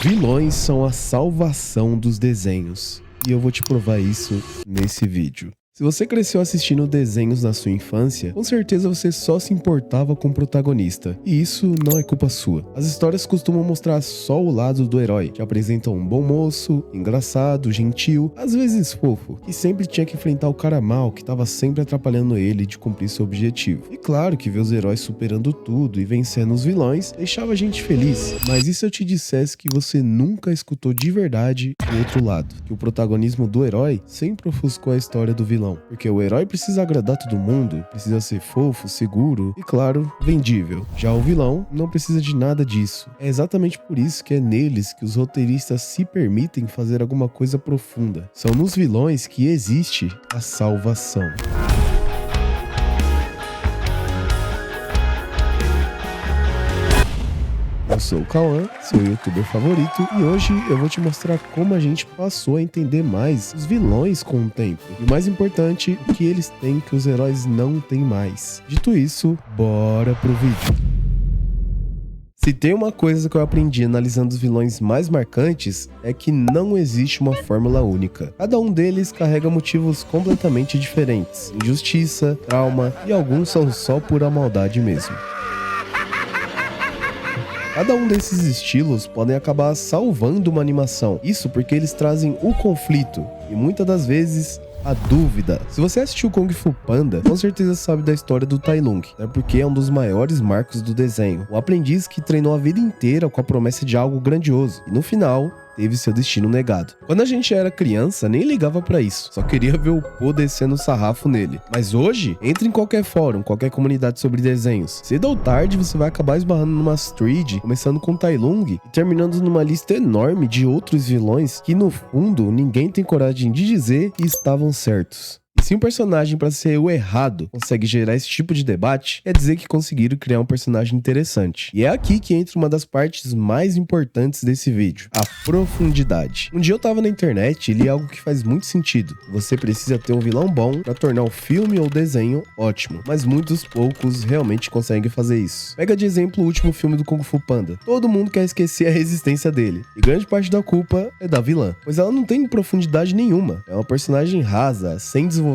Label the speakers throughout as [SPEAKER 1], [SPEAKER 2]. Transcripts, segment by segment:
[SPEAKER 1] Vilões são a salvação dos desenhos. E eu vou te provar isso nesse vídeo. Se você cresceu assistindo desenhos na sua infância, com certeza você só se importava com o protagonista. E isso não é culpa sua. As histórias costumam mostrar só o lado do herói, que apresenta um bom moço, engraçado, gentil, às vezes fofo, que sempre tinha que enfrentar o cara mal, que estava sempre atrapalhando ele de cumprir seu objetivo. E claro que ver os heróis superando tudo e vencendo os vilões deixava a gente feliz. Mas e se eu te dissesse que você nunca escutou de verdade o outro lado? Que o protagonismo do herói sempre ofuscou a história do vilão. Porque o herói precisa agradar todo mundo, precisa ser fofo, seguro e, claro, vendível. Já o vilão não precisa de nada disso. É exatamente por isso que é neles que os roteiristas se permitem fazer alguma coisa profunda. São nos vilões que existe a salvação. Eu sou o Cauã, seu youtuber favorito, e hoje eu vou te mostrar como a gente passou a entender mais os vilões com o tempo. E o mais importante, o que eles têm que os heróis não têm mais. Dito isso, bora pro vídeo. Se tem uma coisa que eu aprendi analisando os vilões mais marcantes, é que não existe uma fórmula única. Cada um deles carrega motivos completamente diferentes. Injustiça, trauma e alguns são só pura maldade mesmo. Cada um desses estilos podem acabar salvando uma animação. Isso porque eles trazem o conflito e muitas das vezes a dúvida. Se você assistiu Kung Fu Panda, com certeza sabe da história do Tai Lung, né? Porque é um dos maiores marcos do desenho. O aprendiz que treinou a vida inteira com a promessa de algo grandioso e no final teve seu destino negado. Quando a gente era criança, nem ligava pra isso, só queria ver o Po descendo o sarrafo nele. Mas hoje, entra em qualquer fórum, qualquer comunidade sobre desenhos. Cedo ou tarde, você vai acabar esbarrando numa thread, começando com Tai Lung e terminando numa lista enorme de outros vilões que, no fundo, ninguém tem coragem de dizer que estavam certos. E se um personagem para ser o errado consegue gerar esse tipo de debate, quer dizer que conseguiram criar um personagem interessante. E é aqui que entra uma das partes mais importantes desse vídeo, a profundidade. Um dia eu tava na internet e li algo que faz muito sentido. Você precisa ter um vilão bom para tornar o filme ou desenho ótimo, mas muitos poucos realmente conseguem fazer isso. Pega de exemplo o último filme do Kung Fu Panda. Todo mundo quer esquecer a resistência dele, e grande parte da culpa é da vilã, pois ela não tem profundidade nenhuma. É uma personagem rasa, sem desenvolvimento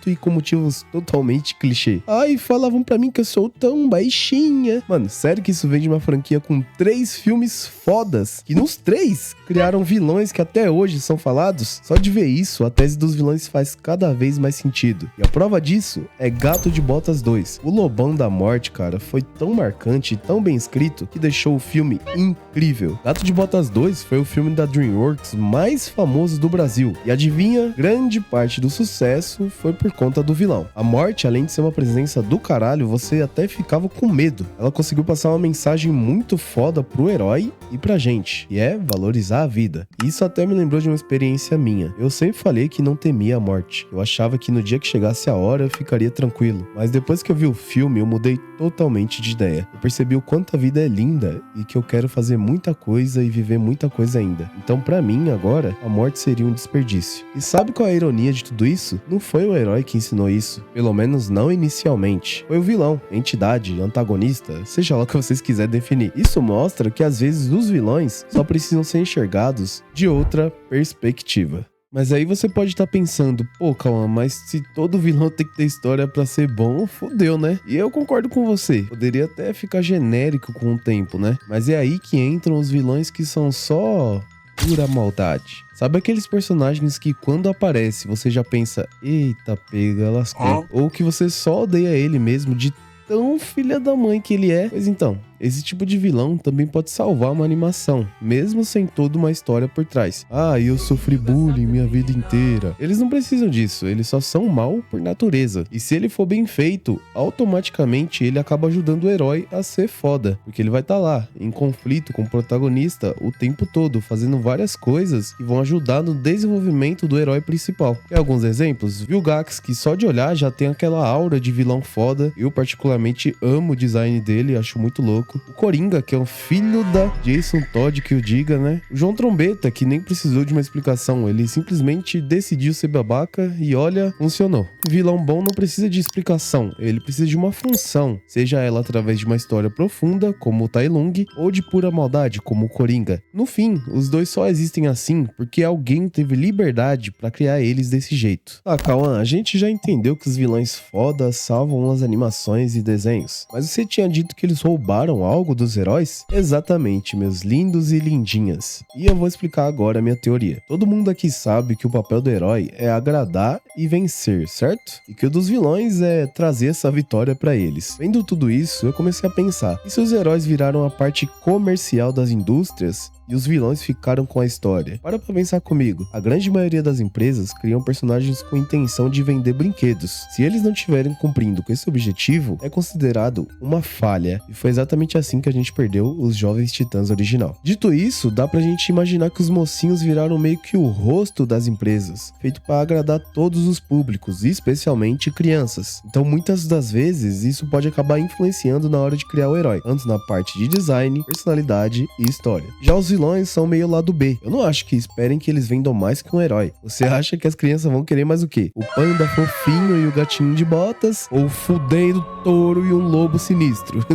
[SPEAKER 1] e com motivos totalmente clichê. Ai, falavam pra mim que eu sou tão baixinha. Mano, sério que isso vem de uma franquia com 3 filmes fodas, que nos 3 criaram vilões que até hoje são falados? Só de ver isso, a tese dos vilões faz cada vez mais sentido. E a prova disso é Gato de Botas 2. O Lobão da Morte, cara, foi tão marcante e tão bem escrito que deixou o filme incrível. Gato de Botas 2 foi o filme da DreamWorks mais famoso do Brasil. E adivinha? Grande parte do sucesso foi por conta do vilão. A Morte, além de ser uma presença do caralho, você até ficava com medo. Ela conseguiu passar uma mensagem muito foda pro herói e pra gente, e é valorizar a vida. E isso até me lembrou de uma experiência minha. Eu sempre falei que não temia a morte. Eu achava que no dia que chegasse a hora eu ficaria tranquilo. Mas depois que eu vi o filme, eu mudei totalmente de ideia. Eu percebi o quanto a vida é linda e que eu quero fazer muita coisa e viver muita coisa ainda. Então, pra mim, agora, a morte seria um desperdício. E sabe qual é a ironia de tudo isso? Não foi o herói que ensinou isso, pelo menos não inicialmente. Foi o vilão, entidade, antagonista, seja lá o que vocês quiserem definir. Isso mostra que às vezes os vilões só precisam ser enxergados de outra perspectiva. Mas aí você pode estar pensando, pô, Cauã, mas se todo vilão tem que ter história pra ser bom, fodeu, né? E eu concordo com você. Poderia até ficar genérico com o tempo, né? Mas é aí que entram os vilões que são só pura maldade. Sabe aqueles personagens que quando aparece você já pensa, eita pega, lascou. Ou que você só odeia ele mesmo de tão filha da mãe que ele é. Pois então, esse tipo de vilão também pode salvar uma animação, mesmo sem toda uma história por trás. Ah, eu sofri bullying minha vida inteira. Eles não precisam disso, eles só são mal por natureza. E se ele for bem feito, automaticamente ele acaba ajudando o herói a ser foda, porque ele vai estar lá, em conflito com o protagonista o tempo todo, fazendo várias coisas que vão ajudar no desenvolvimento do herói principal. Quer alguns exemplos? Vilgax, que só de olhar já tem aquela aura de vilão foda. Eu particularmente amo o design dele, acho muito louco. maluco. O Coringa, que é um filho da Jason Todd, que o diga, né? O João Trombeta, que nem precisou de uma explicação, ele simplesmente decidiu ser babaca e olha, funcionou. O vilão bom não precisa de explicação, ele precisa de uma função, seja ela através de uma história profunda, como o Tai Lung, ou de pura maldade, como o Coringa. No fim, os dois só existem assim porque alguém teve liberdade pra criar eles desse jeito. Ah, Cauã, a gente já entendeu que os vilões fodas salvam as animações e desenhos, mas você tinha dito que eles roubaram algo dos heróis? Exatamente, meus lindos e lindinhas. E eu vou explicar agora a minha teoria. Todo mundo aqui sabe que o papel do herói é agradar e vencer, certo? E que o dos vilões é trazer essa vitória pra eles. Vendo tudo isso, eu comecei a pensar, e se os heróis viraram a parte comercial das indústrias e os vilões ficaram com a história? Para pra pensar comigo. A grande maioria das empresas criam personagens com a intenção de vender brinquedos. Se eles não estiverem cumprindo com esse objetivo, é considerado uma falha. E foi exatamente assim que a gente perdeu os Jovens Titãs original. Dito isso, dá pra gente imaginar que os mocinhos viraram meio que o rosto das empresas, feito para agradar todos os públicos, especialmente crianças. Então muitas das vezes isso pode acabar influenciando na hora de criar o herói, tanto na parte de design, personalidade e história. Já os vilões são meio lado B. Eu não acho que esperem que eles vendam mais que um herói. Você acha que as crianças vão querer mais o quê? O panda fofinho e o gatinho de botas? Ou o fudendo touro e um lobo sinistro?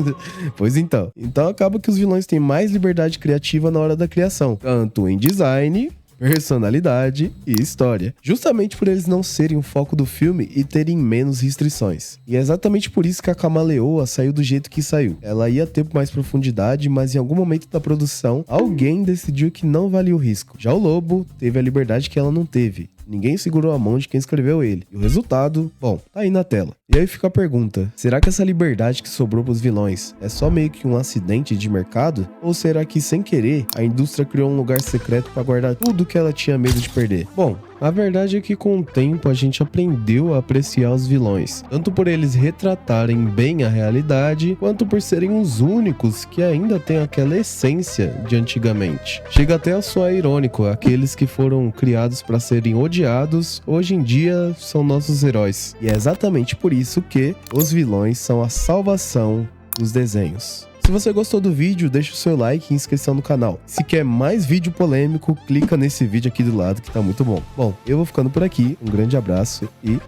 [SPEAKER 1] Pois então. Então acaba que os vilões têm mais liberdade criativa na hora da criação, tanto em design, personalidade e história. Justamente por eles não serem o foco do filme e terem menos restrições. E é exatamente por isso que a Camaleoa saiu do jeito que saiu. Ela ia ter mais profundidade, mas em algum momento da produção, alguém decidiu que não valia o risco. Já o Lobo teve a liberdade que ela não teve. Ninguém segurou a mão de quem escreveu ele. E o resultado, bom, tá aí na tela. E aí fica a pergunta, será que essa liberdade que sobrou pros vilões é só meio que um acidente de mercado? Ou será que, sem querer, a indústria criou um lugar secreto pra guardar tudo que ela tinha medo de perder? Bom, a verdade é que com o tempo a gente aprendeu a apreciar os vilões, tanto por eles retratarem bem a realidade, quanto por serem os únicos que ainda têm aquela essência de antigamente. Chega até a soar irônico, aqueles que foram criados para serem odiados, hoje em dia são nossos heróis. E é exatamente por isso que os vilões são a salvação dos desenhos. Se você gostou do vídeo, deixa o seu like e inscrição no canal. Se quer mais vídeo polêmico, clica nesse vídeo aqui do lado que tá muito bom. Bom, eu vou ficando por aqui, um grande abraço e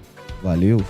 [SPEAKER 1] valeu!